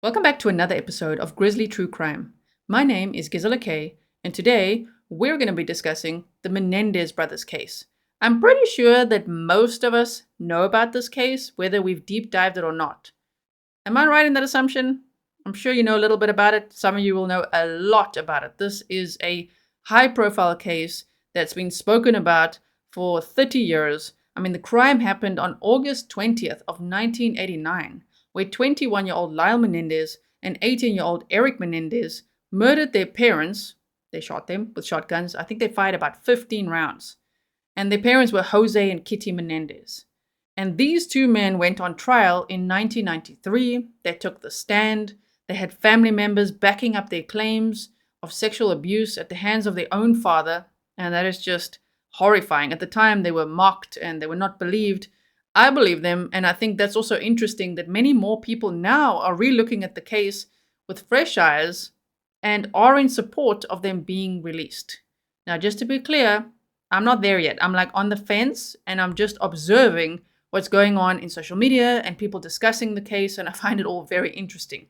Welcome back to another episode of Grizzly True Crime. My name is Grizzly, and today we're going to be discussing the Menendez Brothers case. I'm pretty sure that most of us know about this case, whether we've deep dived it or not. Am I right in that assumption? I'm sure you know a little bit about it. Some of you will know a lot about it. This is a high-profile case that's been spoken about for 30 years. I mean, the crime happened on August 20th of 1989. Where 21-year-old Lyle Menendez and 18-year-old Erik Menendez murdered their parents. They shot them with shotguns. I think they fired about 15 rounds. And their parents were Jose and Kitty Menendez. And these two men went on trial in 1993. They took the stand. They had family members backing up their claims of sexual abuse at the hands of their own father. And that is just horrifying. At the time, they were mocked and they were not believed. I believe them, and I think that's also interesting that many more people now are re-looking at the case with fresh eyes and are in support of them being released. Now, just to be clear, I'm not there yet. I'm like on the fence, and I'm just observing what's going on in social media and people discussing the case, and I find it all very interesting.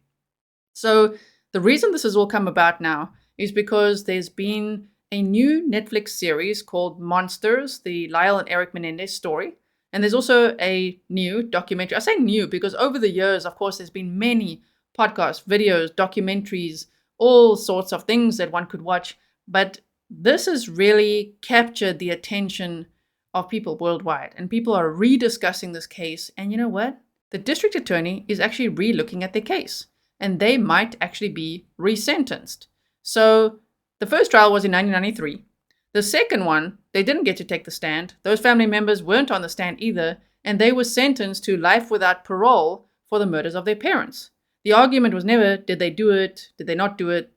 So the reason this has all come about now is because there's been a new Netflix series called Monsters, the Lyle and Erik Menendez story. And there's also a new documentary. I say new because over the years, of course, there's been many podcasts, videos, documentaries, all sorts of things that one could watch. But this has really captured the attention of people worldwide. And people are rediscussing this case. And you know what? The district attorney is actually re-looking at their case. And they might actually be resentenced. So the first trial was in 1993. The second one, they didn't get to take the stand. Those family members weren't on the stand either, and they were sentenced to life without parole for the murders of their parents. The argument was never, did they do it? Did they not do it?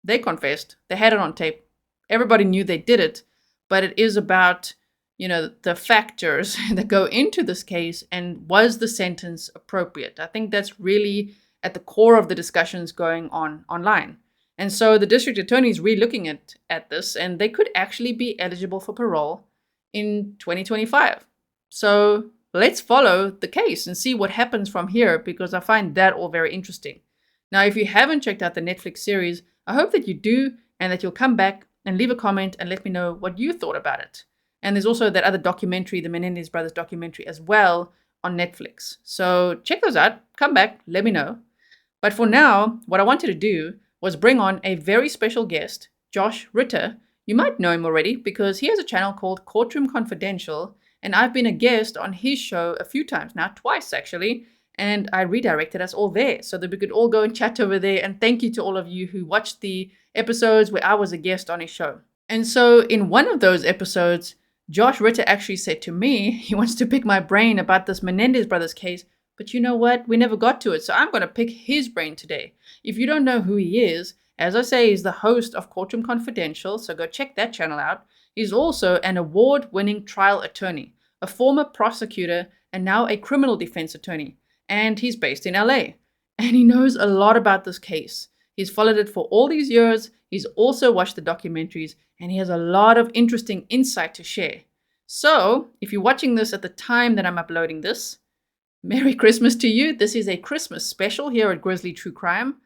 They confessed. They had it on tape. Everybody knew they did it, but it is about, the factors that go into this case and was the sentence appropriate? I think that's really at the core of the discussions going on online. And so the district attorney is re-looking at this, and they could actually be eligible for parole in 2025. So let's follow the case and see what happens from here, because I find that all very interesting. Now, if you haven't checked out the Netflix series, I hope that you do and that you'll come back and leave a comment and let me know what you thought about it. And there's also that other documentary, the Menendez Brothers documentary as well on Netflix. So check those out, come back, let me know. But for now, what I wanted to do was bring on a very special guest, Josh Ritter. You might know him already because he has a channel called Courtroom Confidential, and I've been a guest on his show a few times now, twice actually, and I redirected us all there so that we could all go and chat over there. And thank you to all of you who watched the episodes where I was a guest on his show. And so in one of those episodes, Josh Ritter actually said to me, he wants to pick my brain about this Menendez Brothers case. But you know what? We never got to it, so I'm going to pick his brain today. If you don't know who he is, as I say, he's the host of Courtroom Confidential, so go check that channel out. He's also an award-winning trial attorney, a former prosecutor, and now a criminal defense attorney. And he's based in LA. And he knows a lot about this case. He's followed it for all these years. He's also watched the documentaries, and he has a lot of interesting insight to share. So, if you're watching this at the time that I'm uploading this, Merry Christmas to you. This is a Christmas special here at Grizzly True Crime.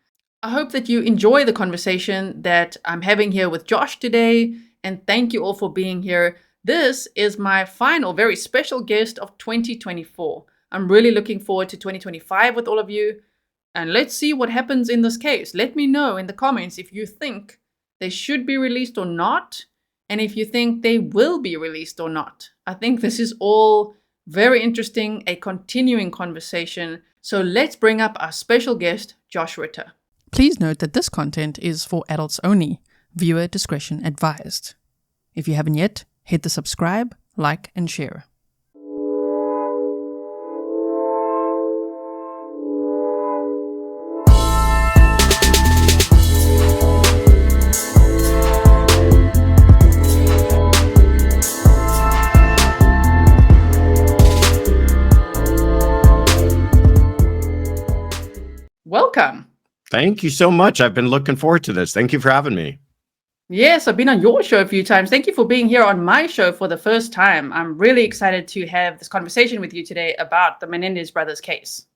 I hope that you enjoy the conversation that I'm having here with Josh today, and thank you all for being here. This is my final very special guest of 2024. I'm really looking forward to 2025 with all of you, and let's see what happens in this case. Let me know in the comments if you think they should be released or not, and if you think they will be released or not. I think this is all very interesting, a continuing conversation. So let's bring up our special guest, Josh Ritter. Please note that this content is for adults only. Viewer discretion advised. If you haven't yet, hit the subscribe, like, and share. Welcome. Thank you so much. I've been looking forward to this. Thank you for having me. Yes, I've been on your show a few times. Thank you for being here on my show for the first time. I'm really excited to have this conversation with you today about the Menendez Brothers case.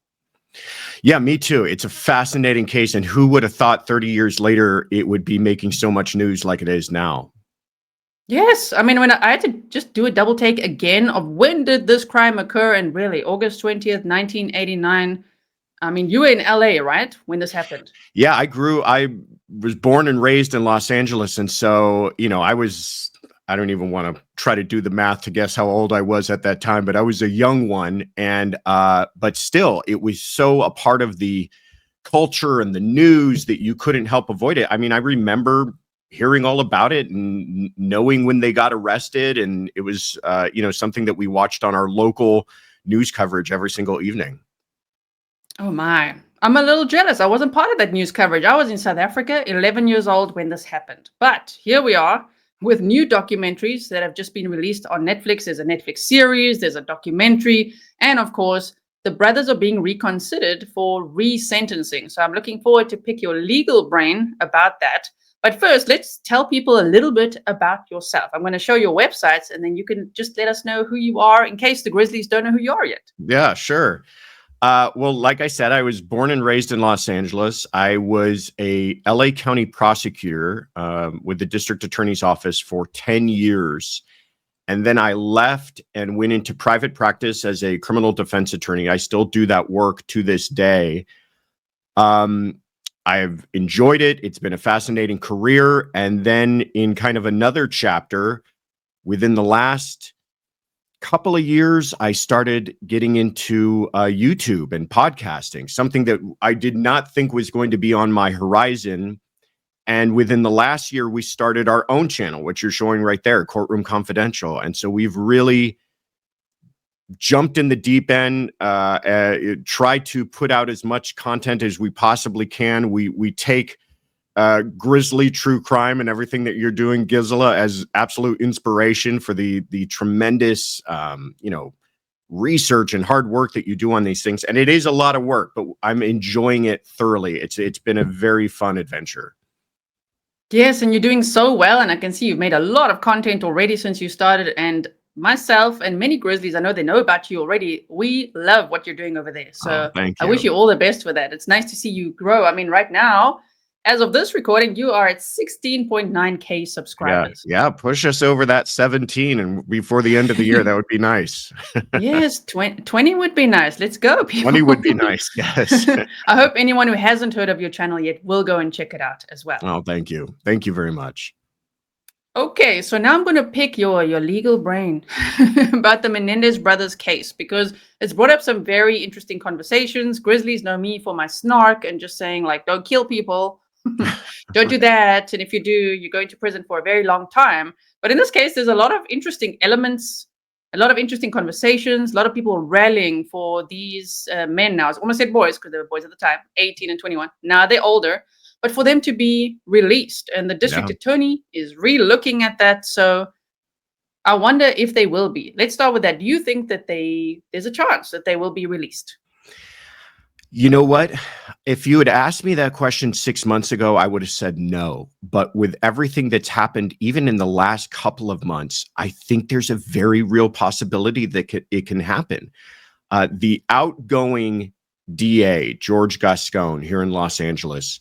Yeah, me too. It's a fascinating case. And who would have thought 30 years later it would be making so much news like it is now? Yes, I mean, when I had to just do a double take again of when did this crime occur, and really, August 20th, 1989. I mean, you were in LA, right, when this happened? Yeah, I was born and raised in Los Angeles. And so, I don't even want to try to do the math to guess how old I was at that time, but I was a young one. And, but still, it was so a part of the culture and the news that you couldn't help avoid it. I mean, I remember hearing all about it and knowing when they got arrested. And it was, something that we watched on our local news coverage every single evening. Oh my. I'm a little jealous. I wasn't part of that news coverage. I was in South Africa, 11 years old when this happened. But here we are with new documentaries that have just been released on Netflix. There's a Netflix series, there's a documentary, and of course, the brothers are being reconsidered for resentencing. So I'm looking forward to pick your legal brain about that. But first, let's tell people a little bit about yourself. I'm going to show your websites, and then you can just let us know who you are in case the Grizzlies don't know who you are yet. Yeah, sure. Well, like I said, I was born and raised in Los Angeles. I was a LA County prosecutor with the district attorney's office for 10 years. And then I left and went into private practice as a criminal defense attorney. I still do that work to this day. I've enjoyed it. It's been a fascinating career. And then in kind of another chapter, within the last couple of years, I started getting into YouTube and podcasting, something that I did not think was going to be on my horizon. And within the last year, we started our own channel, which you're showing right there, Courtroom Confidential. And so we've really jumped in the deep end, tried to put out as much content as we possibly can. We take Grizzly true crime and everything that you're doing, Gisela, as absolute inspiration for the tremendous, research and hard work that you do on these things. And it is a lot of work, but I'm enjoying it thoroughly. It's been a very fun adventure. Yes, and you're doing so well, and I can see you've made a lot of content already since you started. And myself and many Grizzlies, I know they know about you already. We love what you're doing over there. So Thank I you. wish you all the best for that. It's nice to see you grow. I mean, right now, as of this recording, you are at 16.9K subscribers. Yeah, push us over that 17, and before the end of the year, that would be nice. Yes, 20 would be nice. Let's go, people. 20 would be nice, yes. I hope anyone who hasn't heard of your channel yet will go and check it out as well. Oh, thank you. Thank you very much. Okay, so now I'm going to pick your legal brain about the Menendez brothers case, because it's brought up some very interesting conversations. Grizzlies know me for my snark and just saying, like, don't kill people. Don't do that. And if you do, you're going to prison for a very long time. But in this case, there's a lot of interesting elements, a lot of interesting conversations, a lot of people rallying for these men now. I almost said boys because they were boys at the time, 18 and 21. Now they're older, but for them to be released. And the district attorney is re-looking at that. So I wonder if they will be. Let's start with that. Do you think that there's a chance that they will be released? You know what? If you had asked me that question 6 months ago, I would have said no. But with everything that's happened, even in the last couple of months, I think there's a very real possibility that it can happen. The outgoing DA, George Gascon, here in Los Angeles,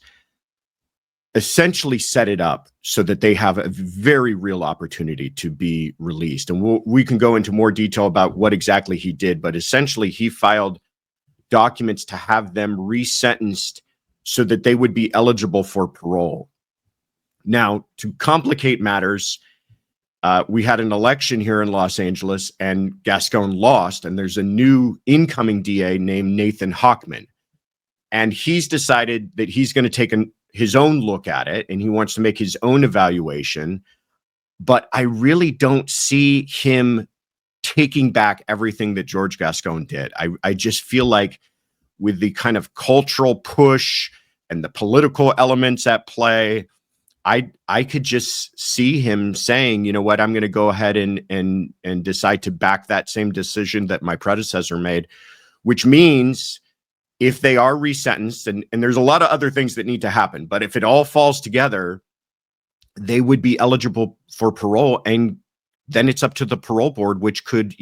essentially set it up so that they have a very real opportunity to be released. And we can go into more detail about what exactly he did, but essentially he filed documents to have them resentenced so that they would be eligible for parole. Now, to complicate matters, we had an election here in Los Angeles and Gascon lost, and there's a new incoming DA named Nathan Hochman. And he's decided that he's going to take his own look at it, and he wants to make his own evaluation. But I really don't see him taking back everything that George Gascon did. I just feel like with the kind of cultural push and the political elements at play, I could just see him saying, you know what, I'm going to go ahead and decide to back that same decision that my predecessor made, which means if they are resentenced, and there's a lot of other things that need to happen, but if it all falls together, they would be eligible for parole. And then it's up to the parole board, which could,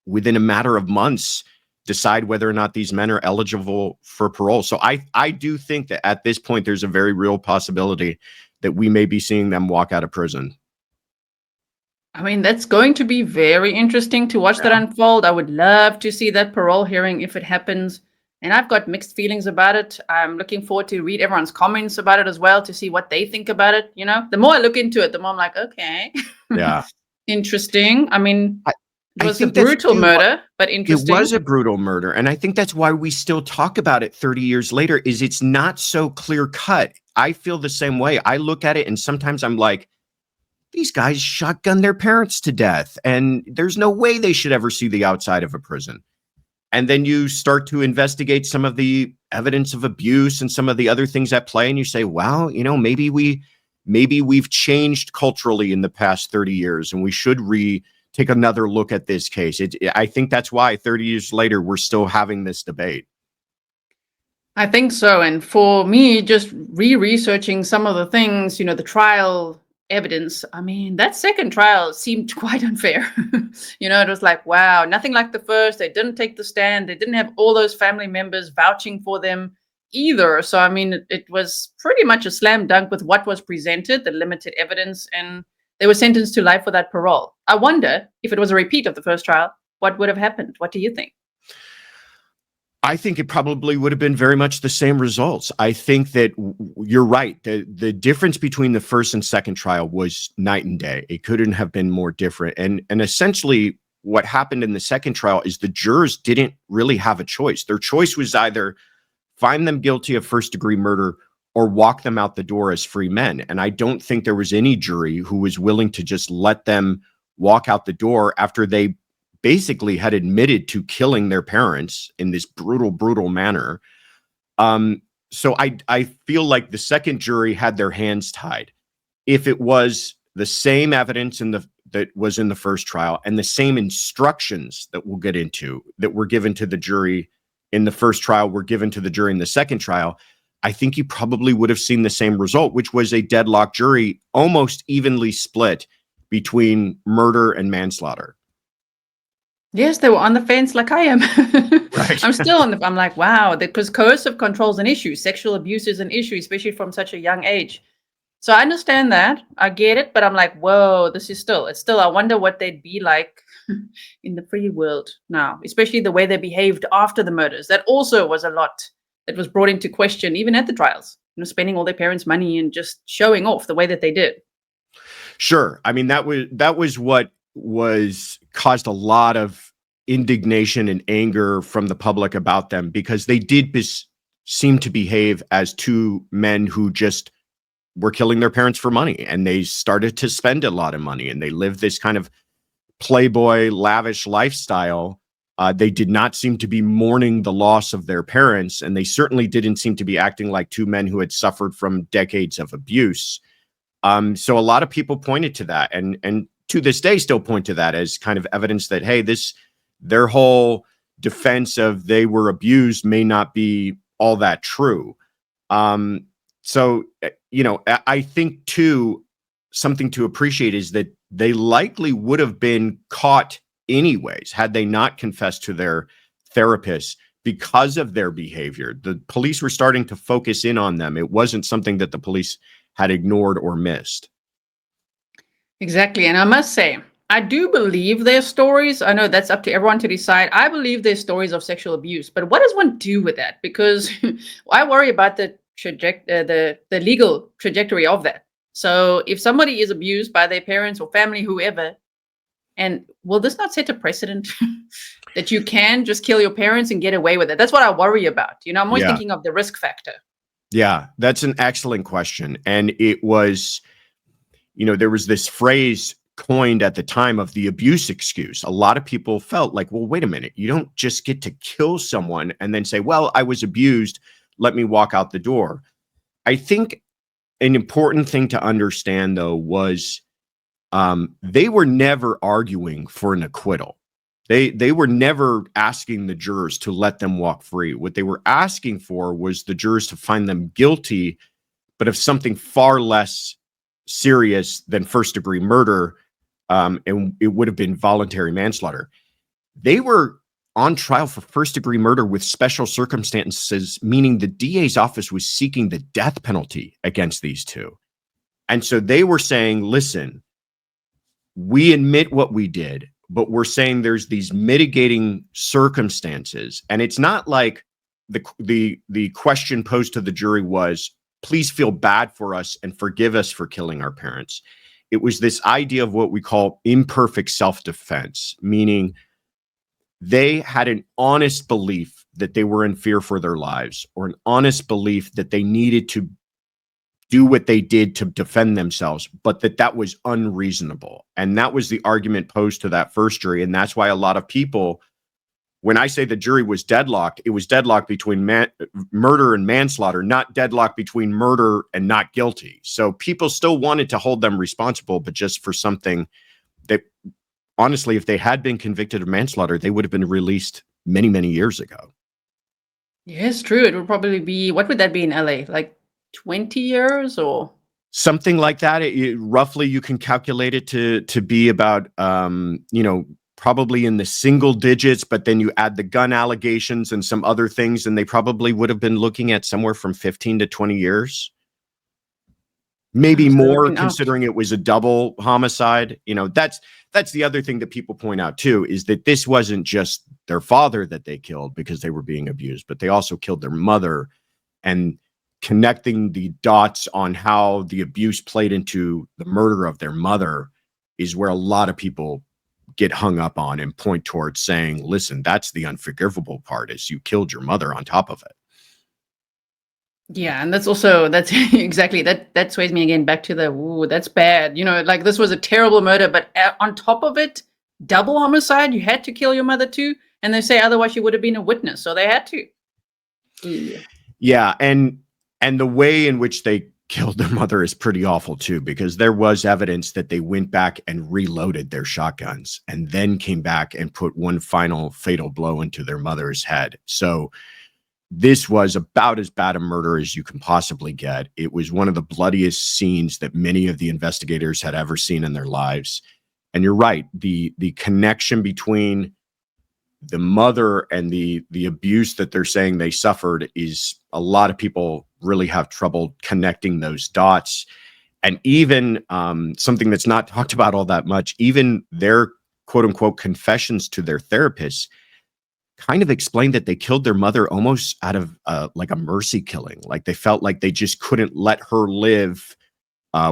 within a matter of months, decide whether or not these men are eligible for parole. So I do think that at this point, there's a very real possibility that we may be seeing them walk out of prison. I mean, that's going to be very interesting to watch that unfold. I would love to see that parole hearing if it happens. And I've got mixed feelings about it. I'm looking forward to read everyone's comments about it as well to see what they think about it. You know, the more I look into it, the more I'm like, okay, Yeah. interesting. I mean, it was a think that's brutal murder, but interesting. It was a brutal murder. And I think that's why we still talk about it 30 years later, is it's not so clear cut. I feel the same way. I look at it and sometimes I'm like, these guys shotgun their parents to death, and there's no way they should ever see the outside of a prison. And then you start to investigate some of the evidence of abuse and some of the other things at play, and you say, well, you know, maybe we've changed culturally in the past 30 years, and we should take another look at this case. I think that's why 30 years later we're still having this debate. I think so. And for me, just researching some of the things, you know, the trial evidence, I mean, that second trial seemed quite unfair. You know, it was like, wow, nothing like the first. They didn't take the stand. They didn't have all those family members vouching for them either. So, I mean, it was pretty much a slam dunk with what was presented, the limited evidence, and they were sentenced to life without parole. I wonder if it was a repeat of the first trial, what would have happened? What do you think? I think it probably would have been very much the same results. I think that you're right. The difference between the first and second trial was night and day. It couldn't have been more different. And essentially what happened in the second trial is the jurors didn't really have a choice. Their choice was either find them guilty of first-degree murder or walk them out the door as free men. And I don't think there was any jury who was willing to just let them walk out the door after they basically had admitted to killing their parents in this brutal manner. So I feel like the second jury had their hands tied. If it was the same evidence that was in the first trial and the same instructions that we'll get into that were given to the jury in the first trial were given to the jury in the second trial, I think you probably would have seen the same result, which was a deadlock jury, almost evenly split between murder and manslaughter. Yes, they were on the fence like I am. Right. I'm still I'm like, wow, because coercive control is an issue. Sexual abuse is an issue, especially from such a young age. So I understand that. I get it. But I'm like, whoa, it's still, I wonder what they'd be like in the free world now, especially the way they behaved after the murders. That also was a lot that was brought into question, even at the trials, you know, spending all their parents' money and just showing off the way that they did. Sure. I mean, that was what caused a lot of indignation and anger from the public about them, because they did seem to behave as two men who just were killing their parents for money, and they started to spend a lot of money, and they lived this kind of playboy, lavish lifestyle. They did not seem to be mourning the loss of their parents, and they certainly didn't seem to be acting like two men who had suffered from decades of abuse. So a lot of people pointed to that, and to this day still point to that as kind of evidence that, hey, their whole defense of they were abused may not be all that true. So, you know, I think too, something to appreciate is that they likely would have been caught anyways, had they not confessed to their therapist because of their behavior. The police were starting to focus in on them. It wasn't something that the police had ignored or missed. Exactly. And I must say, I do believe their stories. I know that's up to everyone to decide. I believe their stories of sexual abuse, but what does one do with that? Because I worry about the legal trajectory of that. So if somebody is abused by their parents or family, whoever, and will this not set a precedent that you can just kill your parents and get away with it? That's what I worry about. You know, I'm always thinking of the risk factor. Yeah, that's an excellent question. And it was, you know, there was this phrase coined at the time of the abuse excuse. A lot of people felt like, well, wait a minute, you don't just get to kill someone and then say, well, I was abused, let me walk out the door. I think an important thing to understand, though, was they were never arguing for an acquittal. They were never asking the jurors to let them walk free. What they were asking for was the jurors to find them guilty, but of something far less serious than first-degree murder, and it would have been voluntary manslaughter. They were on trial for first-degree murder with special circumstances, meaning the DA's office was seeking the death penalty against these two. And so they were saying, listen, we admit what we did, but we're saying there's these mitigating circumstances. And it's not like the question posed to the jury was, please feel bad for us and forgive us for killing our parents. It was this idea of what we call imperfect self-defense, meaning they had an honest belief that they were in fear for their lives, or an honest belief that they needed to do what they did to defend themselves, but that was unreasonable. And that was the argument posed to that first jury. And that's why a lot of people, when I say the jury was deadlocked, it was deadlocked between murder and manslaughter, not deadlocked between murder and not guilty. So people still wanted to hold them responsible, but just for something that, honestly, if they had been convicted of manslaughter, they would have been released many, many years ago. Yes, true. It would probably be, what would that be in LA? Like 20 years or? Something like that. Roughly, you can calculate it to be about, probably in the single digits, but then you add the gun allegations and some other things, and they probably would have been looking at somewhere from 15 to 20 years. Maybe more, considering it was a double homicide. That's the other thing that people point out too, is that this wasn't just their father that they killed because they were being abused, but they also killed their mother. And connecting the dots on how the abuse played into the murder of their mother is where a lot of people get hung up on and point towards saying, listen, that's the unforgivable part, is you killed your mother on top of it. Yeah, and that's exactly that sways me again back to that's bad. Like this was a terrible murder, but on top of it, double homicide, you had to kill your mother too. And they say otherwise you would have been a witness. So they had to. Yeah. And the way in which they killed their mother is pretty awful too, because there was evidence that they went back and reloaded their shotguns and then came back and put one final fatal blow into their mother's head. So this was about as bad a murder as you can possibly get. It was one of the bloodiest scenes that many of the investigators had ever seen in their lives. And you're right, the connection between the mother and the abuse that they're saying they suffered is, a lot of people really have trouble connecting those dots. And even something that's not talked about all that much, even their quote unquote confessions to their therapists kind of explained that they killed their mother almost out of like a mercy killing. Like they felt like they just couldn't let her live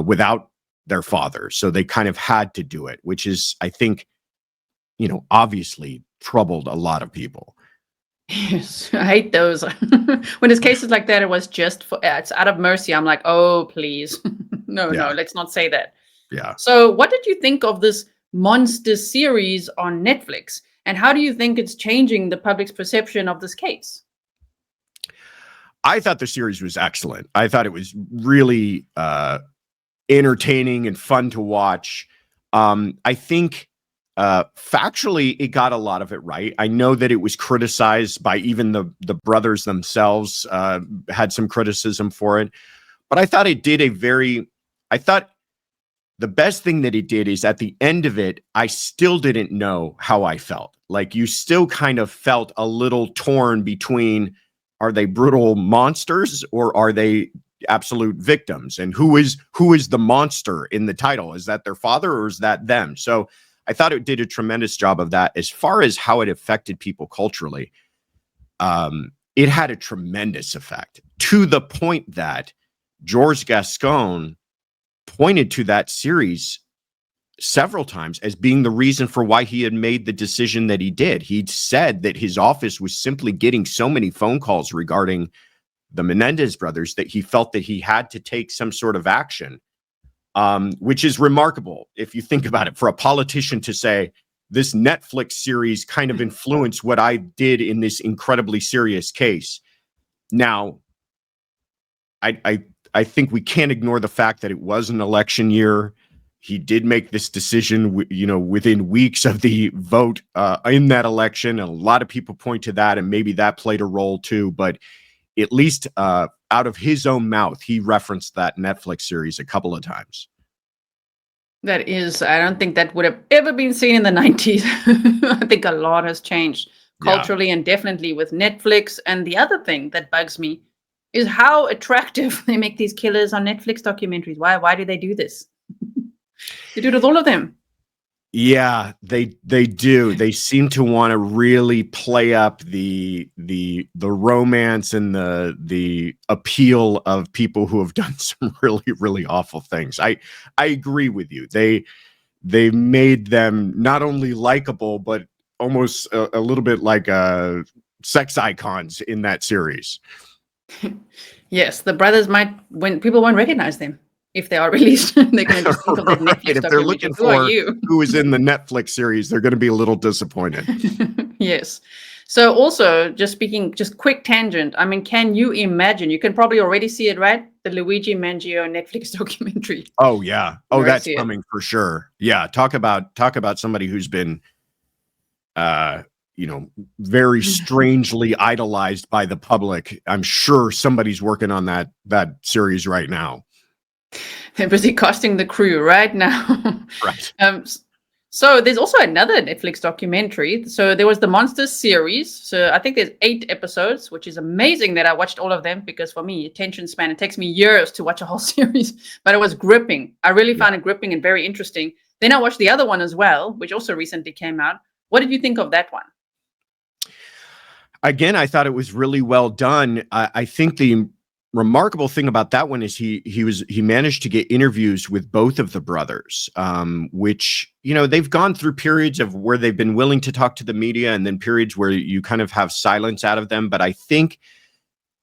without their father. So they kind of had to do it, which is, I think, obviously troubled a lot of people. Yes, I hate those. When there's cases like that, it was just it's out of mercy. I'm like, oh, please. No, let's not say that. Yeah. So what did you think of this monster series on Netflix? And how do you think it's changing the public's perception of this case? I thought the series was excellent. I thought it was really entertaining and fun to watch. I think factually, it got a lot of it right. I know that it was criticized by even the brothers themselves, had some criticism for it. But I thought it did I thought the best thing that it did is at the end of it, I still didn't know how I felt. Like you still kind of felt a little torn between, are they brutal monsters or are they absolute victims? And who is the monster in the title? Is that their father or is that them? So I thought it did a tremendous job of that. As far as how it affected people culturally, it had a tremendous effect, to the point that George Gascon pointed to that series several times as being the reason for why he had made the decision that he did. He'd said that his office was simply getting so many phone calls regarding the Menendez brothers that he felt that he had to take some sort of action, which is remarkable if you think about it, for a politician to say this Netflix series kind of influenced what I did in this incredibly serious case. Now, I think we can't ignore the fact that it was an election year. He did make this decision, within weeks of the vote in that election. And a lot of people point to that, and maybe that played a role too. But at least out of his own mouth, he referenced that Netflix series a couple of times. I don't think that would have ever been seen in the 90s. I think a lot has changed. Yeah. culturally and definitely with Netflix. And the other thing that bugs me is how attractive they make these killers on Netflix documentaries. Why do they do this? They do it with all of them. Yeah, they do. They seem to want to really play up the romance and the appeal of people who have done some really awful things. I agree with you. They made them not only likable but almost a little bit like sex icons in that series. Yes, the brothers might, when people won't recognize them if they are released, they're going to just think of that Right. Netflix If they're documentary. looking Who are for you? who is in the Netflix series, they're going to be a little disappointed. Yes. So also, just quick tangent. I mean, can you imagine? You can probably already see it, right? The Luigi Mangio Netflix documentary. Oh yeah. You Oh, already that's see it. coming for sure. Yeah. Talk about somebody who's been very strangely idolized by the public. I'm sure somebody's working on that series right now. They're busy casting the crew right now. Right. So there's also another Netflix documentary. So there was the Monsters series. So I think there's 8 episodes, which is amazing that I watched all of them because for me, attention span, it takes me years to watch a whole series, but it was gripping. I really found it gripping and very interesting. Then I watched the other one as well, which also recently came out. What did you think of that one? Again, I thought it was really well done. I think the remarkable thing about that one is he managed to get interviews with both of the brothers, which, they've gone through periods of where they've been willing to talk to the media and then periods where you kind of have silence out of them. But I think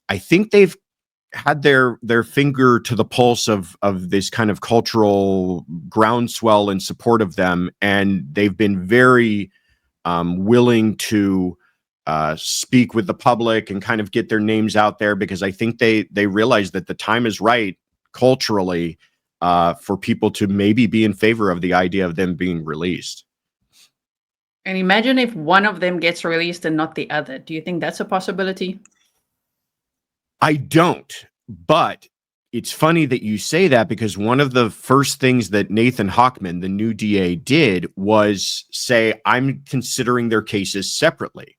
they've had their finger to the pulse of this kind of cultural groundswell in support of them. And they've been very willing to speak with the public and kind of get their names out there, because I think they realize that the time is right culturally for people to maybe be in favor of the idea of them being released. And imagine if one of them gets released and not the other. Do you think that's a possibility? I don't, but it's funny that you say that, because one of the first things that Nathan Hochman, the new DA, did was say, I'm considering their cases separately.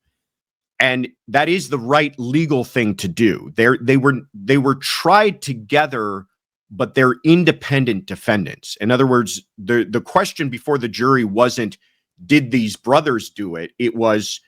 And that is the right legal thing to do. They were tried together, but they're independent defendants. In other words, the question before the jury wasn't, did these brothers do it? It was,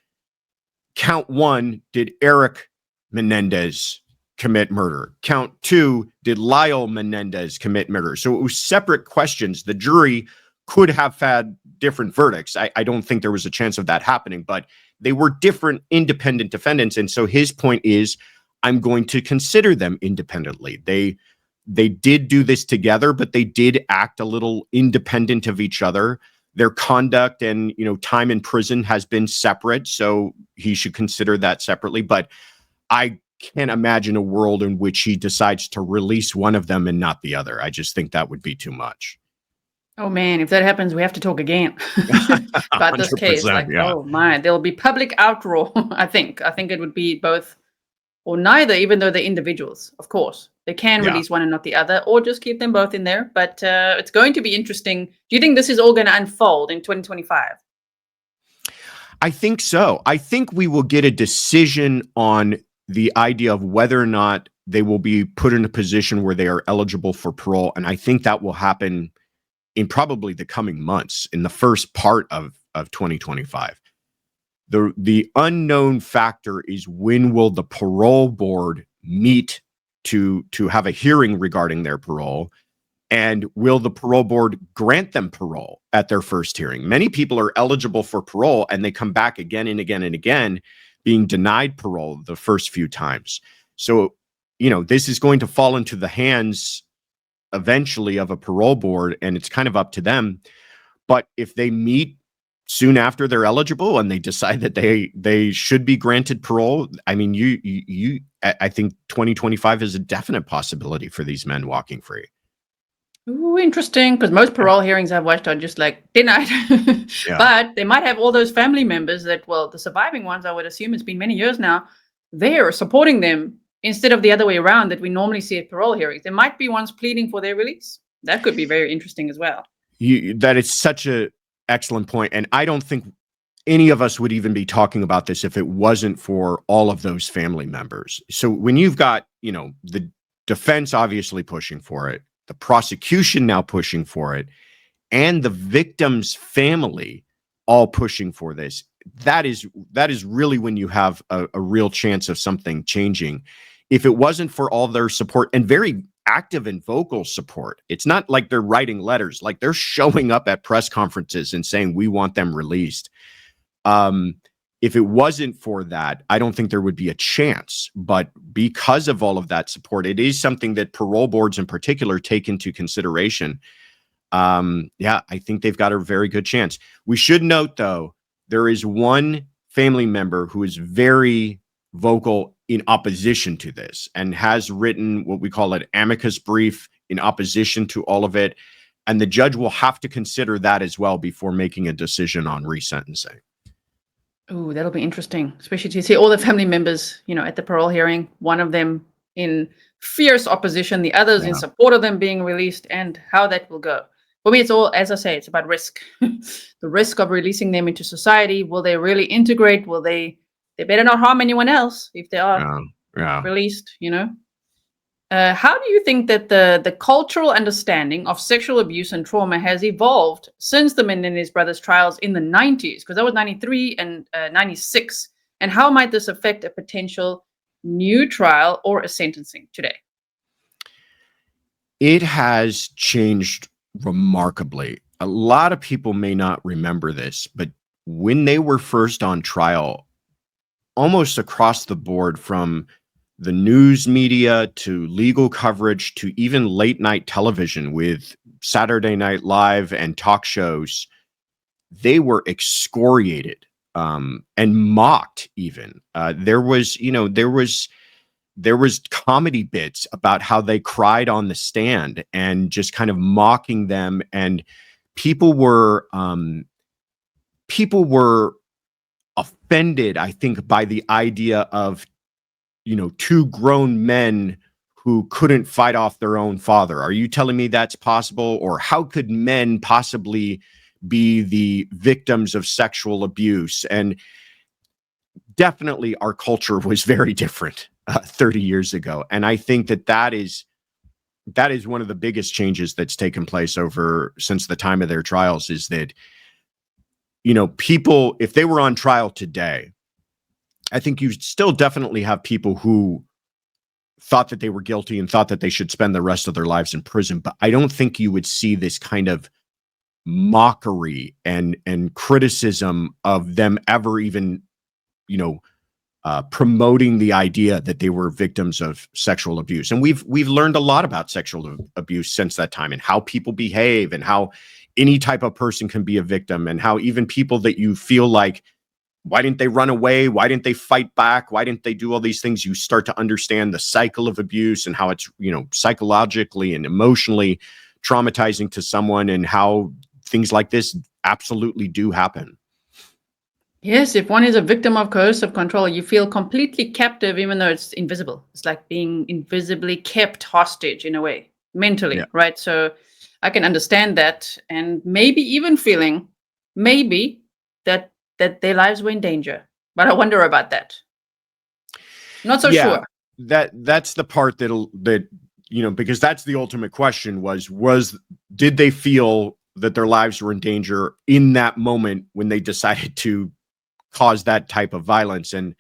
count 1, did Erik Menendez commit murder? Count 2, did Lyle Menendez commit murder? So it was separate questions. The jury could have had different verdicts. I don't think there was a chance of that happening, but they were different independent defendants. And so his point is, I'm going to consider them independently. They did do this together, but they did act a little independent of each other. Their conduct and, time in prison has been separate, so he should consider that separately. But I can't imagine a world in which he decides to release one of them and not the other. I just think that would be too much. Oh man, if that happens, we have to talk again about this case. Like, yeah. oh my, there'll be public outroar. I think it would be both or neither, even though they're individuals. Of course, they can release one and not the other, or just keep them both in there. But it's going to be interesting. Do you think this is all going to unfold in 2025? I think so. I think we will get a decision on the idea of whether or not they will be put in a position where they are eligible for parole. And I think that will happen in probably the coming months, in the first part of 2025. The unknown factor is, when will the parole board meet to have a hearing regarding their parole? And will the parole board grant them parole at their first hearing? Many people are eligible for parole and they come back again and again and again, being denied parole the first few times. So, this is going to fall into the hands eventually of a parole board, and it's kind of up to them. But if they meet soon after they're eligible and they decide that they should be granted parole, I mean, I think 2025 is a definite possibility for these men walking free. Ooh, interesting, because most parole hearings I've watched are just like denied. Yeah. But they might have all those family members that, well, the surviving ones, I would assume, it's been many years now, they're supporting them instead of the other way around that we normally see at parole hearings. There might be ones pleading for their release. That could be very interesting as well. That is such a excellent point. And I don't think any of us would even be talking about this if it wasn't for all of those family members. So when you've got, the defense obviously pushing for it, the prosecution now pushing for it, and the victim's family all pushing for this, that is really when you have a real chance of something changing. If it wasn't for all their support and very active and vocal support, it's not like they're writing letters, like they're showing up at press conferences and saying, we want them released. If it wasn't for that, I don't think there would be a chance. But because of all of that support, it is something that parole boards in particular take into consideration. I think they've got a very good chance. We should note, though, there is one family member who is very vocal in opposition to this and has written what we call an amicus brief in opposition to all of it. And the judge will have to consider that as well before making a decision on resentencing. Ooh, that'll be interesting, especially to see all the family members, at the parole hearing, one of them in fierce opposition, the others in support of them being released, and how that will go. For me, it's all, as I say, it's about risk. The risk of releasing them into society. Will they really integrate? Will they better not harm anyone else if they are released, How do you think that the cultural understanding of sexual abuse and trauma has evolved since the Menendez Brothers trials in the 90s? Because that was 93 and 96. And how might this affect a potential new trial or a sentencing today? It has changed remarkably. A lot of people may not remember this, but when they were first on trial, almost across the board, from the news media to legal coverage to even late night television with Saturday Night Live and talk shows, they were excoriated and mocked even. There was comedy bits about how they cried on the stand and just kind of mocking them. And people were offended, I think, by the idea of, two grown men who couldn't fight off their own father. Are you telling me that's possible? Or how could men possibly be the victims of sexual abuse? And definitely our culture was very different 30 years ago. And I think that is one of the biggest changes that's taken place since the time of their trials, is that, people, if they were on trial today, I think you still definitely have people who thought that they were guilty and thought that they should spend the rest of their lives in prison. But I don't think you would see this kind of mockery and criticism of them ever even, promoting the idea that they were victims of sexual abuse. And we've learned a lot about sexual abuse since that time, and how people behave, and how any type of person can be a victim, and how even people that you feel like, why didn't they run away? Why didn't they fight back? Why didn't they do all these things? You start to understand the cycle of abuse and how it's, psychologically and emotionally traumatizing to someone, and how things like this absolutely do happen. Yes, if one is a victim of coercive control, you feel completely captive, even though it's invisible. It's like being invisibly kept hostage in a way, mentally, right? So I can understand that, and maybe even feeling that their lives were in danger. But I wonder about that. Not so sure. That's the part because that's the ultimate question did they feel that their lives were in danger in that moment when they decided to cause that type of violence? And,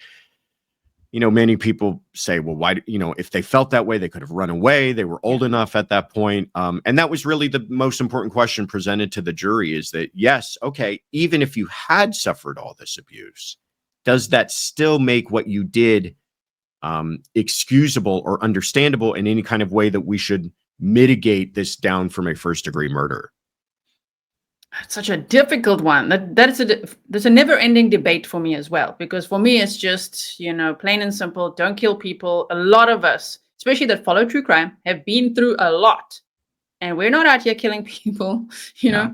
many people say, well, why, if they felt that way, they could have run away. They were old enough at that point. And that was really the most important question presented to the jury, is that, yes, okay, even if you had suffered all this abuse, does that still make what you did excusable or understandable in any kind of way that we should mitigate this down from a first-degree murder? It's such a difficult one. There's a never-ending debate for me as well, because for me it's just, plain and simple, don't kill people. A lot of us, especially that follow true crime, have been through a lot, and we're not out here killing people. You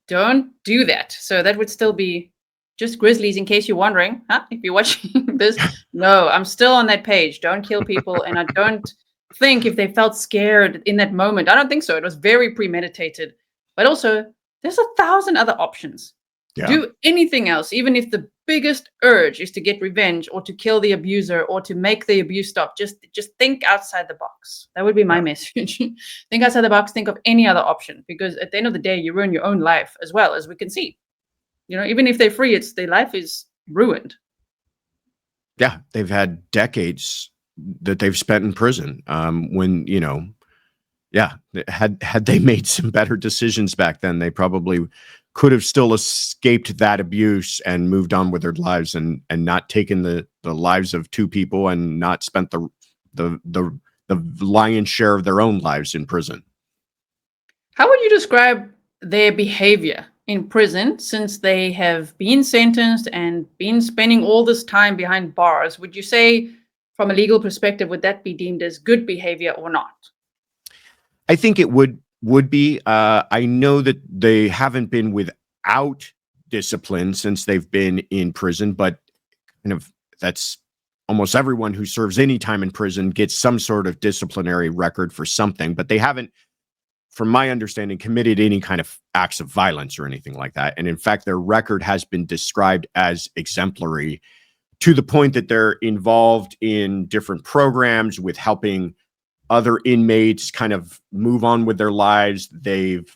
don't do that. So that would still be just Grizzlies, in case you're wondering, if you're watching this. No, I'm still on that page. Don't kill people. And I don't think if they felt scared in that moment, I don't think so. It was very premeditated. But also, there's 1,000 other options. Yeah. do anything else, even if the biggest urge is to get revenge or to kill the abuser or to make the abuse stop. Just think outside the box. That would be my message. Think outside the box. Think of any other option, because at the end of the day, you ruin your own life as well, as we can see. Even if they're free, their life is ruined. Yeah, they've had decades that they've spent in prison. When had they made some better decisions back then, they probably could have still escaped that abuse and moved on with their lives, and not taken the lives of two people, and not spent the lion's share of their own lives in prison. How would you describe their behavior in prison, since they have been sentenced and been spending all this time behind bars? Would you say, from a legal perspective, would that be deemed as good behavior or not? I think it would be. I know that they haven't been without discipline since they've been in prison, but kind of that's almost everyone who serves any time in prison gets some sort of disciplinary record for something, but they haven't, from my understanding, committed any kind of acts of violence or anything like that. And in fact, their record has been described as exemplary, to the point that they're involved in different programs with helping other inmates kind of move on with their lives. They've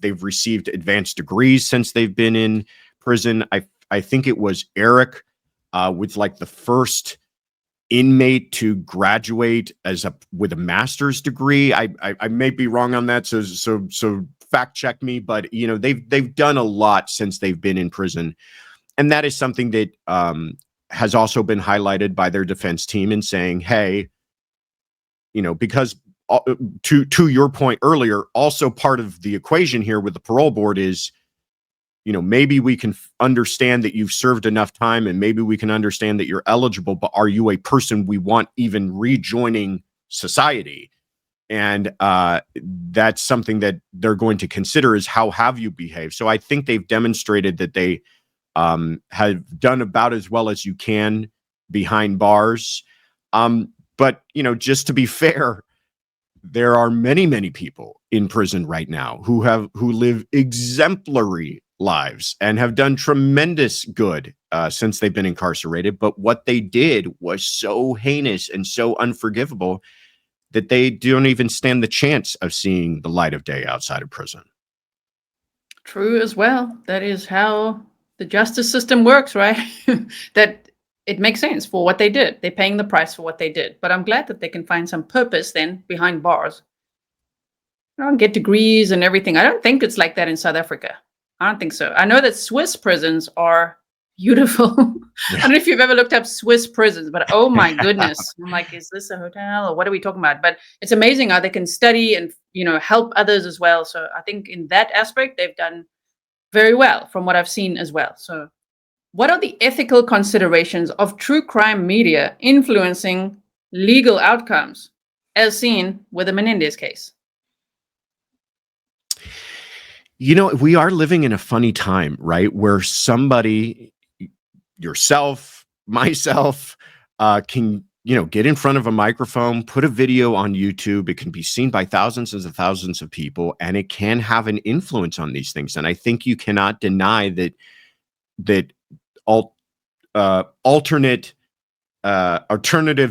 received advanced degrees since they've been in prison. I think it was Erik was like the first inmate to graduate with a master's degree. I may be wrong on that, so fact check me. But they've done a lot since they've been in prison, and that is something that has also been highlighted by their defense team in saying, hey, because to your point earlier, also part of the equation here with the parole board is, maybe we can understand that you've served enough time, and maybe we can understand that you're eligible, but are you a person we want even rejoining society? And that's something that they're going to consider, is how have you behaved? So I think they've demonstrated that they have done about as well as you can behind bars. But, just to be fair, there are many, many people in prison right now who live exemplary lives and have done tremendous good since they've been incarcerated. But what they did was so heinous and so unforgivable that they don't even stand the chance of seeing the light of day outside of prison. True as well. That is how the justice system works, right? That it makes sense for what they did. They're paying the price for what they did. But I'm glad that they can find some purpose then behind bars. I don't get degrees and everything. I don't think it's like that in South Africa. I don't think so. I know that Swiss prisons are beautiful. I don't know if you've ever looked up Swiss prisons, but oh my goodness. I'm like, is this a hotel or what are we talking about? But it's amazing how they can study and, help others as well. So I think in that aspect, they've done very well from what I've seen as well. So what are the ethical considerations of true crime media influencing legal outcomes, as seen with the Menendez case? We are living in a funny time, right? Where somebody, yourself, myself, can, get in front of a microphone, put a video on YouTube. It can be seen by thousands and thousands of people, and it can have an influence on these things. And I think you cannot deny that alternative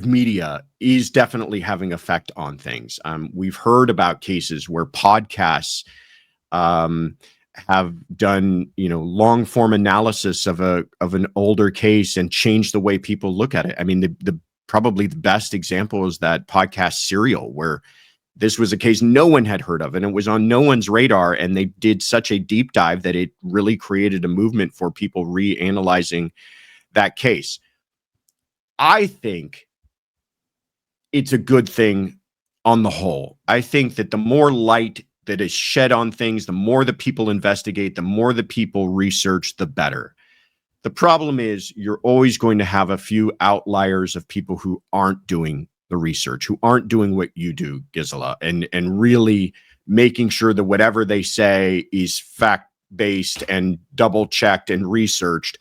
media is definitely having effect on things. We've heard about cases where podcasts have done, long form analysis of an older case and changed the way people look at it. I mean, the probably the best example is that podcast Serial, where this was a case no one had heard of, and it was on no one's radar. And they did such a deep dive that it really created a movement for people reanalyzing that case. I think it's a good thing on the whole. I think that the more light that is shed on things, the more that people investigate, the more that people research, the better. The problem is you're always going to have a few outliers of people who aren't doing the research, who aren't doing what you do, Gisela, and really making sure that whatever they say is fact-based and double-checked and researched.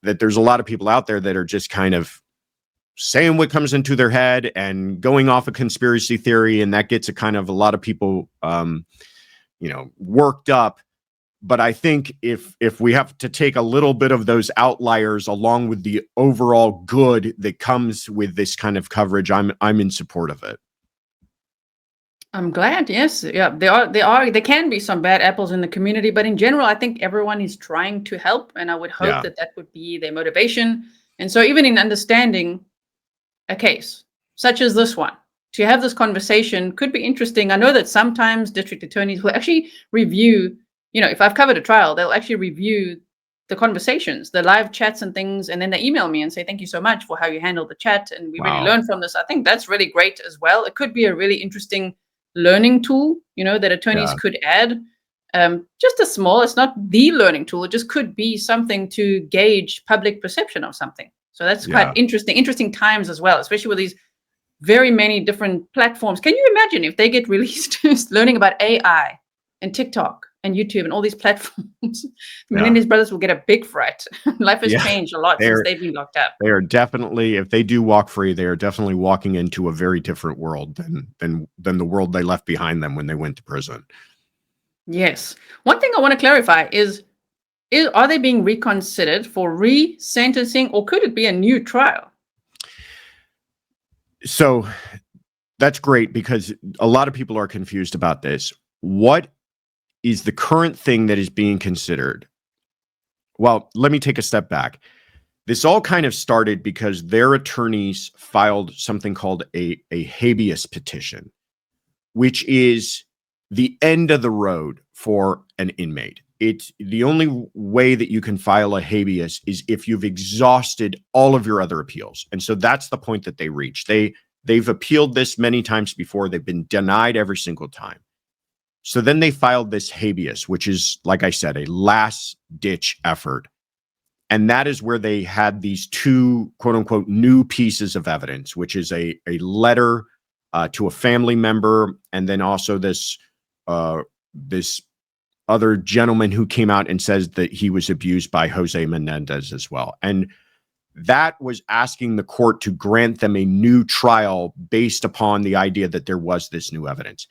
That there's a lot of people out there that are just kind of saying what comes into their head and going off a conspiracy theory, and that gets a lot of people, worked up. But I think if we have to take a little bit of those outliers along with the overall good that comes with this kind of coverage, I'm in support of it. I'm glad. Yes, yeah, there can be some bad apples in the community, but in general, I think everyone is trying to help, and I would hope Yeah. that would be their motivation. And so, even in understanding a case such as this one, to have this conversation could be interesting. I know that sometimes district attorneys will actually review, if I've covered a trial, they'll actually review the conversations, the live chats and things, and then they email me and say, thank you so much for how you handled the chat. And we really Wow. learned from this. I think that's really great as well. It could be a really interesting learning tool, that attorneys Yeah. could add. Just a small, it's not the learning tool. It just could be something to gauge public perception of something. So that's Yeah. quite interesting times as well, especially with these very many different platforms. Can you imagine if they get released learning about AI and TikTok and YouTube and all these platforms? Menendez Brothers will get a big fright. Life has changed a lot since they've been locked up. They are definitely, if they do walk free, they are definitely walking into a very different world than the world they left behind them when they went to prison. Yes. One thing I want to clarify is are they being reconsidered for resentencing, or could it be a new trial? So that's great, because a lot of people are confused about this. What is the current thing that is being considered? Well, let me take a step back. This all kind of started because their attorneys filed something called a habeas petition, which is the end of the road for an inmate. It's the only way that you can file a habeas is if you've exhausted all of your other appeals. And so that's the point that they reached. They've appealed this many times before. They've been denied every single time. So then they filed this habeas, which is, like I said, a last ditch effort. And that is where they had these two, quote unquote, new pieces of evidence, which is a letter to a family member, and then also this other gentleman who came out and says that he was abused by Jose Menendez as well. And that was asking the court to grant them a new trial based upon the idea that there was this new evidence.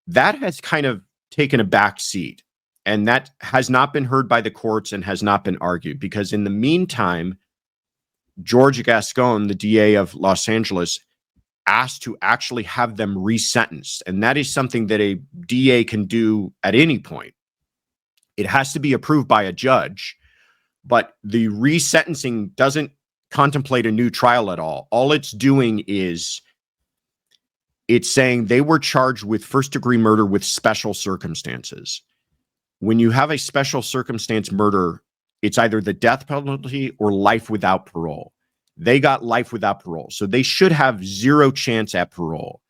That has kind of taken a back seat, and that has not been heard by the courts and has not been argued, because in the meantime, George Gascon, the DA of Los Angeles, asked to actually have them resentenced. And that is something that a DA can do at any point. It has to be approved by a judge, but the resentencing doesn't contemplate a new trial at all. All it's doing is it's saying they were charged with first-degree murder with special circumstances. When you have a special circumstance murder, it's either the death penalty or life without parole. They got life without parole, so they should have zero chance at parole.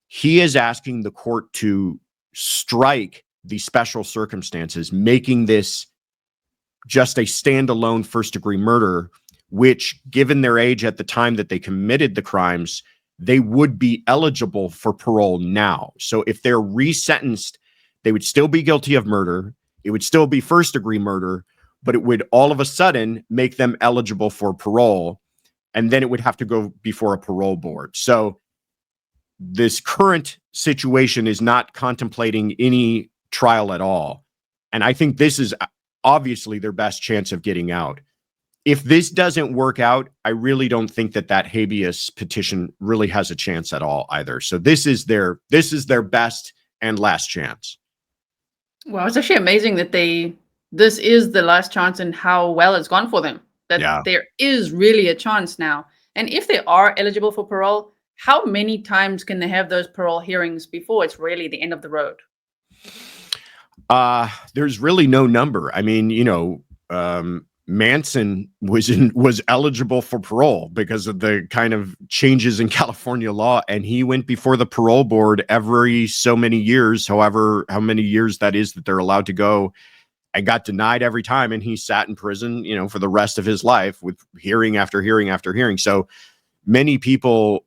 He is asking the court to strike the special circumstances, making this just a standalone first-degree murder, which, given their age at the time that they committed the crimes, they would be eligible for parole now. So if they're resentenced, they would still be guilty of murder. It would still be first-degree murder, but it would all of a sudden make them eligible for parole. And then it would have to go before a parole board. So this current situation is not contemplating any trial at all. And I think this is obviously their best chance of getting out. If this doesn't work out, I really don't think that habeas petition really has a chance at all either. So this is their best and last chance. Well, it's actually amazing that this is the last chance and how well it's gone for them. That there is really a chance now. And if they are eligible for parole, how many times can they have those parole hearings before it's really the end of the road? There's really no number. I mean, Manson was eligible for parole because of the kind of changes in California law, and he went before the parole board every so many years, however how many years that is that they're allowed to go, and got denied every time, and he sat in prison, for the rest of his life with hearing after hearing after hearing. So many people,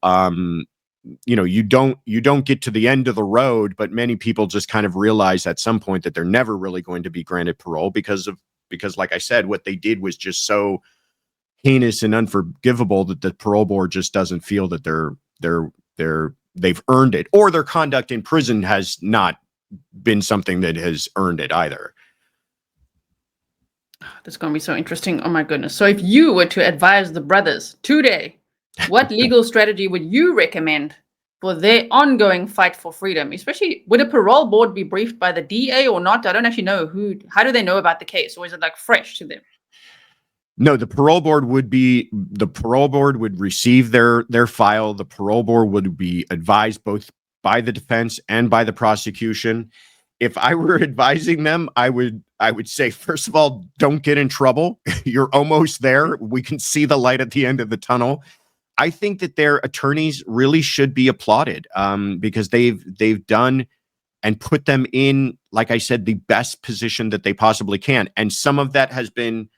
you don't get to the end of the road, but many people just kind of realize at some point that they're never really going to be granted parole because, like I said, what they did was just so heinous and unforgivable that the parole board just doesn't feel that they've earned it, or their conduct in prison has not been something that has earned it either. That's going to be so interesting. Oh my goodness. So if you were to advise the brothers today, what legal strategy would you recommend for their ongoing fight for freedom? Especially, would a parole board be briefed by the DA or not? I don't actually know how do they know about the case, or is it like fresh to them? No, the parole board would receive their file. The parole board would be advised both by the defense and by the prosecution. If I were advising them, I would say, first of all, don't get in trouble. You're almost there. We can see the light at the end of the tunnel. I think that their attorneys really should be applauded, because they've done and put them in, like I said, the best position that they possibly can. And some of that has been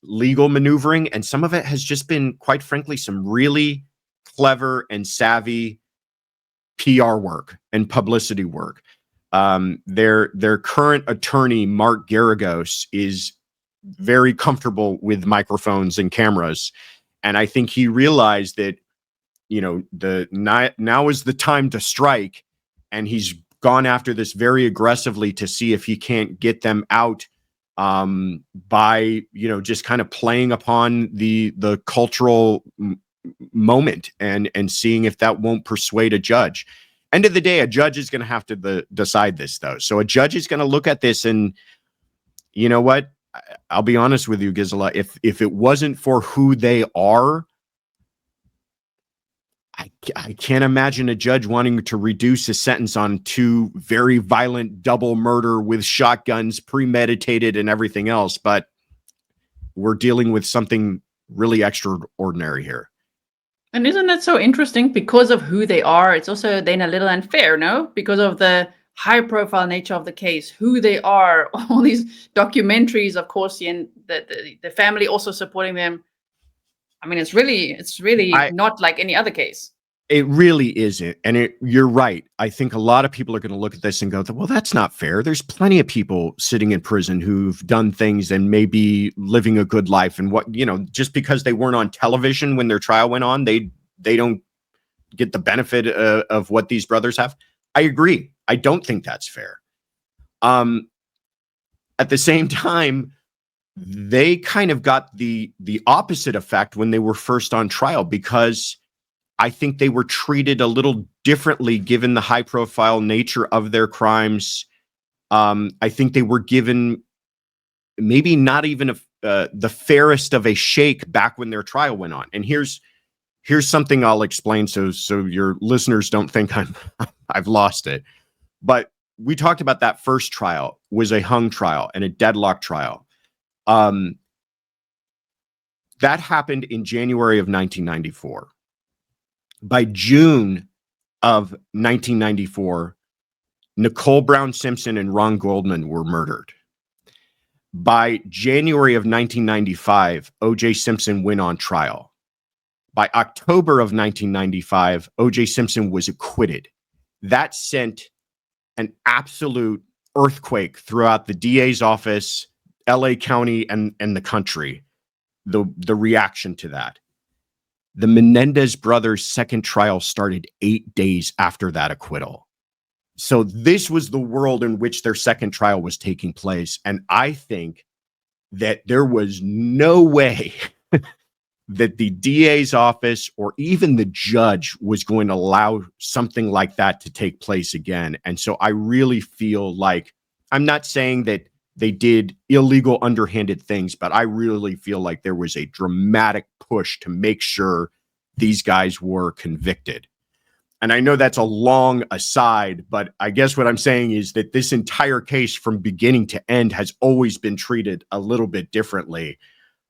legal maneuvering, and some of it has just been, quite frankly, some really clever and savvy PR work and publicity work. Their current attorney, Mark Garagos, is very comfortable with microphones and cameras, and I think he realized that, now is the time to strike, and he's gone after this very aggressively to see if he can't get them out, by just kind of playing upon the cultural moment and seeing if that won't persuade a judge. End of the day, a judge is going to have to decide this, though. So a judge is going to look at this, and you know what? I'll be honest with you, Gisela. If it wasn't for who they are, I can't imagine a judge wanting to reduce a sentence on two very violent double murder with shotguns, premeditated and everything else. But we're dealing with something really extraordinary here. And isn't that so interesting? Because of who they are, it's also then a little unfair, no? Because of the high-profile nature of the case, who they are, all these documentaries, of course, and the family also supporting them. I mean, it's really not like any other case. It really isn't. And you're right. I think a lot of people are going to look at this and go, well, that's not fair. There's plenty of people sitting in prison who've done things and maybe living a good life. And just because they weren't on television when their trial went on, they don't get the benefit of what these brothers have. I agree. I don't think that's fair. At the same time, they kind of got the opposite effect when they were first on trial, because I think they were treated a little differently given the high profile nature of their crimes. I think they were given maybe not even the fairest of a shake back when their trial went on. And here's something I'll explain so your listeners don't think I've lost it. But we talked about that first trial was a hung trial and a deadlock trial. That happened in January of 1994. By June of 1994, Nicole Brown Simpson and Ron Goldman were murdered. By January of 1995, O.J. Simpson went on trial. By October of 1995, O.J. Simpson was acquitted. That sent an absolute earthquake throughout the DA's office, LA County, and the country, the reaction to that. The Menendez brothers' second trial started 8 days after that acquittal. So this was the world in which their second trial was taking place. And I think that there was no way that the DA's office or even the judge was going to allow something like that to take place again. And so I really feel like, I'm not saying that they did illegal, underhanded things, but I really feel like there was a dramatic push to make sure these guys were convicted. And I know that's a long aside, but I guess what I'm saying is that this entire case from beginning to end has always been treated a little bit differently.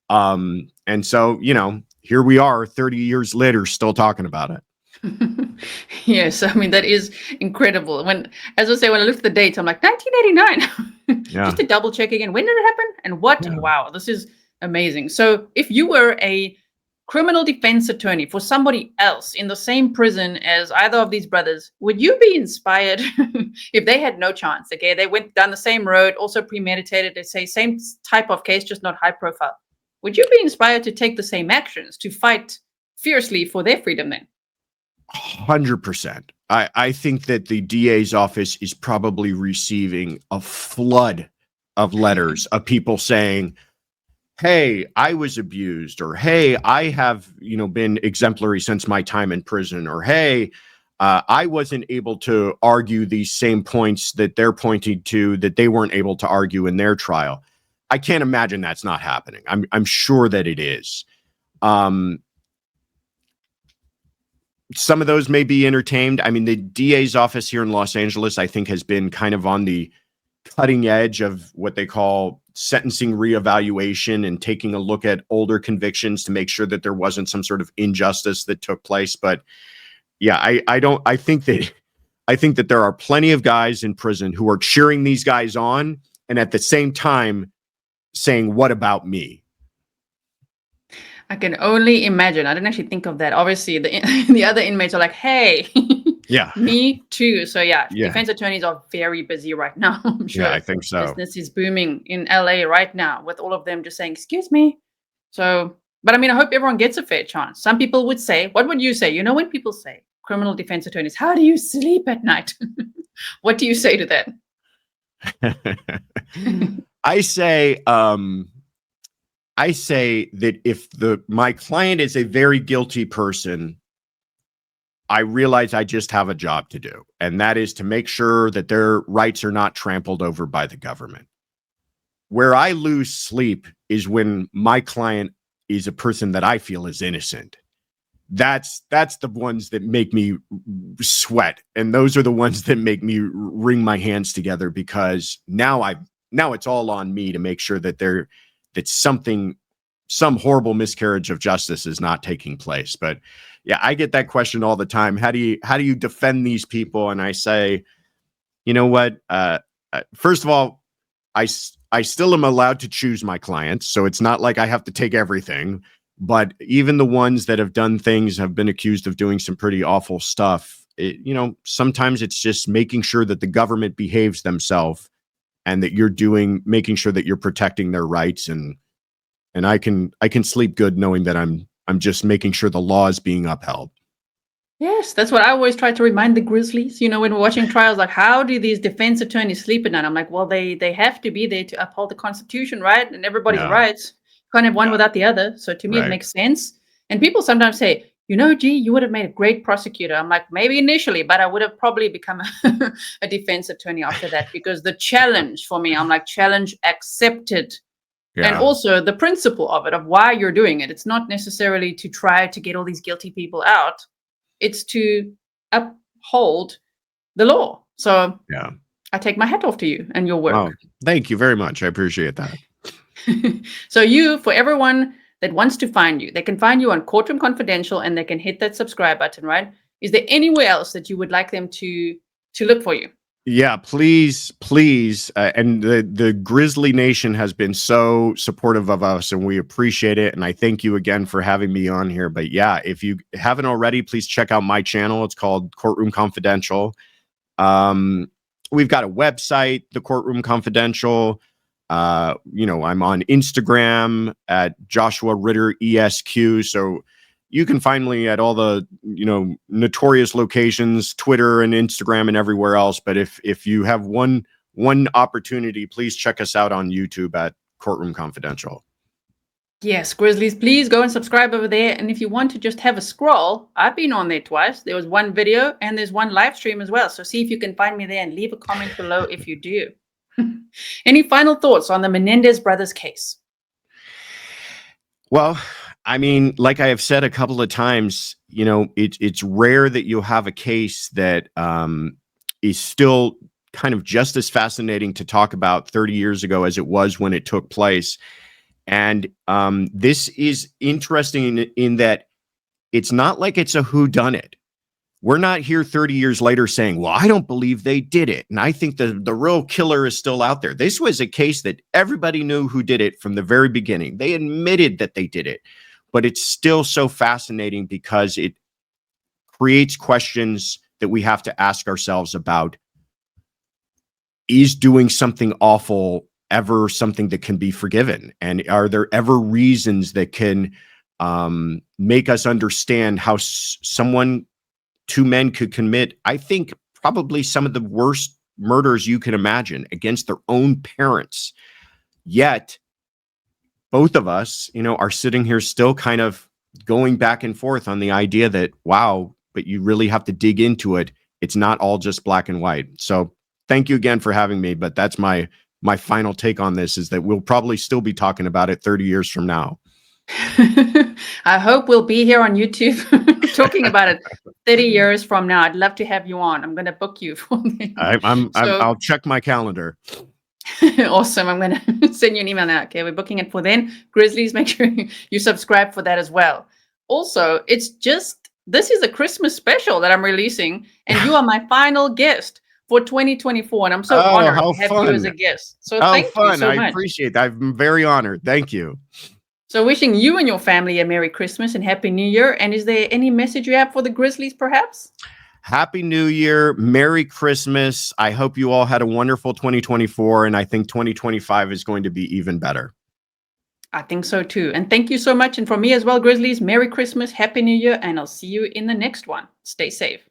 And so, here we are 30 years later, still talking about it. Yes, I mean, that is incredible. As I say, when I looked at the dates, I'm like, 1989. Yeah. Just to double check again, when did it happen and what? Yeah. Wow, this is amazing. So if you were a criminal defense attorney for somebody else in the same prison as either of these brothers, would you be inspired if they had no chance? Okay, they went down the same road, also premeditated, they say same type of case, just not high profile. Would you be inspired to take the same actions, to fight fiercely for their freedom then? 100%. I think that the DA's office is probably receiving a flood of letters of people saying, hey, I was abused, or hey, I have, been exemplary since my time in prison, or hey, I wasn't able to argue these same points that they're pointing to that they weren't able to argue in their trial. I can't imagine that's not happening. I'm sure that it is. Some of those may be entertained. I mean, the DA's office here in Los Angeles, I think, has been kind of on the cutting edge of what they call sentencing reevaluation and taking a look at older convictions to make sure that there wasn't some sort of injustice that took place. But yeah, I think that there are plenty of guys in prison who are cheering these guys on and at the same time saying, what about me? I can only imagine. I didn't actually think of that. Obviously, the other inmates are like, "Hey, Yeah. me too." So yeah, Yeah. defense attorneys are very busy right now. I'm sure. Yeah, I think so. Business is booming in LA right now with all of them just saying, "Excuse me." So, but I mean, I hope everyone gets a fair chance. Some people would say, "What would you say?" You know, when people say criminal defense attorneys, "How do you sleep at night?" What do you say to that? I say that if my client is a very guilty person, I realize I just have a job to do, and that is to make sure that their rights are not trampled over by the government. Where I lose sleep is when my client is a person that I feel is innocent. That's the ones that make me sweat, and those are the ones that make me wring my hands together, because now it's all on me to make sure that some horrible miscarriage of justice is not taking place. But yeah, I get that question all the time. How do you defend these people? And I say, you know what? First of all, I still am allowed to choose my clients, so it's not like I have to take everything. But even the ones that have done things, have been accused of doing some pretty awful stuff. Sometimes it's just making sure that the government behaves themselves, and that making sure that you're protecting their rights. And I can sleep good knowing that I'm just making sure the law is being upheld. Yes, that's what I always try to remind the Grizzlies. You know, when we're watching trials, like, how do these defense attorneys sleep at night? I'm like, well, they have to be there to uphold the Constitution, right? And everybody's Yeah. rights. Can't have one Yeah. without the other. So to me, Right. it makes sense. And people sometimes say, gee, you would have made a great prosecutor. I'm like, maybe initially, but I would have probably become a defense attorney after that, because the challenge for me, I'm like, challenge accepted. And Yeah. also the principle of it, of why you're doing it. It's not necessarily to try to get all these guilty people out. It's to uphold the law. So Yeah. I take my hat off to you and your work. Wow. Thank you very much. I appreciate that. So for everyone that wants to find you, they can find you on Courtroom Confidential, and they can hit that subscribe button, right? Is there anywhere else that you would like them to look for you? Yeah, please. And the Grizzly Nation has been so supportive of us, and we appreciate it. And I thank you again for having me on here. But yeah, if you haven't already, please check out my channel. It's called Courtroom Confidential. We've got a website, the Courtroom Confidential. I'm on Instagram at Joshua Ritter ESQ. So you can find me at all the, notorious locations, Twitter and Instagram and everywhere else. But if you have one opportunity, please check us out on YouTube at Courtroom Confidential. Yes, Grizzlies, please go and subscribe over there. And if you want to just have a scroll, I've been on there twice. There was one video and there's one live stream as well. So see if you can find me there, and leave a comment below if you do. Any final thoughts on the Menendez brothers case? Well, I mean, like I have said a couple of times, it's rare that you'll have a case that is still kind of just as fascinating to talk about 30 years ago as it was when it took place. And this is interesting in that it's not like it's a whodunit. We're not here 30 years later saying, well, I don't believe they did it, and I think the real killer is still out there. This was a case that everybody knew who did it from the very beginning. They admitted that they did it, but it's still so fascinating because it creates questions that we have to ask ourselves about. Is doing something awful ever something that can be forgiven? And are there ever reasons that can make us understand how two men could commit, I think, probably some of the worst murders you can imagine against their own parents, yet both of us, are sitting here still kind of going back and forth on the idea that, wow, but you really have to dig into it. It's not all just black and white. So thank you again for having me. But that's my final take on this, is that we'll probably still be talking about it 30 years from now. I hope we'll be here on YouTube talking about it 30 years from now. I'd love to have you on. I'm going to book you for I'll check my calendar. Awesome. I'm going to send you an email now. Okay, we're booking it for then. Grizzlies, make sure you subscribe for that as well. Also, this is a Christmas special that I'm releasing, and you are my final guest for 2024, and I'm so honored to have you as a guest. So thank you so much. I appreciate that. I'm very honored. Thank you. So wishing you and your family a Merry Christmas and Happy New Year. And is there any message you have for the Grizzlies, perhaps? Happy New Year. Merry Christmas. I hope you all had a wonderful 2024, and I think 2025 is going to be even better. I think so too. And thank you so much. And for me as well, Grizzlies, Merry Christmas, Happy New Year, and I'll see you in the next one. Stay safe.